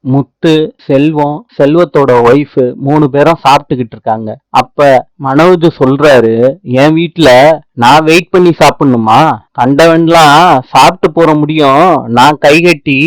முத்து, செல்வம், செல்வத்தோட wife 3 பேரும் சாப்பிட்டுக்கிட்டு இருக்காங்க. அப்ப மனோஜ் சொல்றாரு, என் வீட்ல நான் வெயிட் பண்ணி சாப்பிடணுமா? கண்டவன்லாம் சாப்பிட்டு போற முடியும், நான் கை கட்டி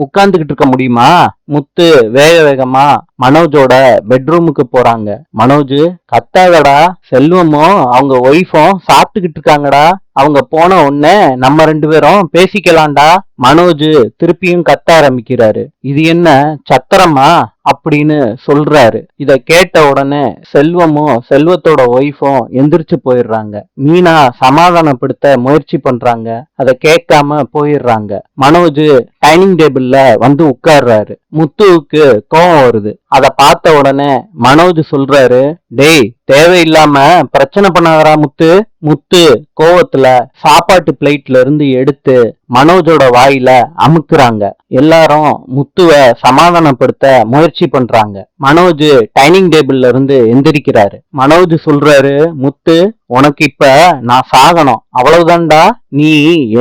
உட்கார்ந்துகிட்டு இருக்க முடியுமா? முத்து வேக வேகமா மனோஜோட பெட்ரூமுக்கு போறாங்க. மனோஜ், கத்தாதடா, செல்வமும் அவங்க ஒய்ஃபும் சாப்பிட்டுக்கிட்டு இருக்காங்கடா, அவங்க போன உடனே நம்ம 2 பேரும் பேசிக்கலாம்டா. மனோஜ் திருப்பியும் கத்த ஆரம்பிக்கிறாரு. இது என்ன சத்திரமா அப்படின்னு சொல்றாரு. இத கேட்ட உடனே செல்வமும் செல்வத்தோட ஒய்ஃபும் எந்திரிச்சு போயிடுறாங்க. மீனா சமாதானப்படுத்த முயற்சி பண்றாங்க, அதை கேட்காம போயிடுறாங்க. மனோஜ் டைனிங் டேபிள்ல வந்து உட்கார்றாரு. முத்துவுக்கு கோவம் வருது. அத பார்த்த உடனே மனோஜ் சொல்றாரு, டேய், தேவையில்லாம பிரச்சனை பண்ணாதடா முத்து. முத்து கோவத்துல சாப்பாட்டு பிளேட்ல இருந்து எடுத்து மனோஜோட வாயில அமுக்குறாங்க. எல்லாரும் முத்துவ சமாதானப்படுத்த முயற்சி பண்றாங்க. மனோஜ் டைனிங் டேபிள்ல இருந்து எந்திரிக்கிறாரு. மனோஜ் சொல்றாரு, முத்து, உனக்கு இப்ப நான் சாகணும், அவ்வளவுதான்டா. நீ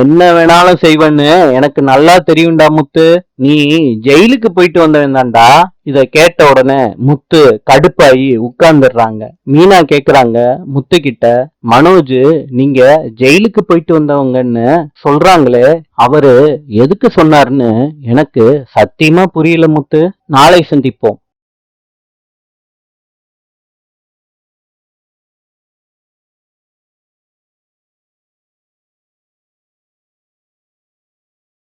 என்ன வேணாலும் செய்வன்னு எனக்கு நல்லா தெரியும்டா முத்து. நீ ஜெயிலுக்கு போயிட்டு வந்தவன் தான்டா. இத கேட்ட உடனே முத்து கடுப்பாயி உட்கார்ந்துடுறாங்க. மீனா கேக்குறாங்க முத்து கிட்ட, மனோஜ் நீங்க ஜெயிலுக்கு போயிட்டு வந்தவங்கன்னு சொல்றாங்களே, அவரு எதுக்கு சொன்னாருன்னு எனக்கு சத்தியமா புரியல முத்து. நாளை சந்திப்போம்.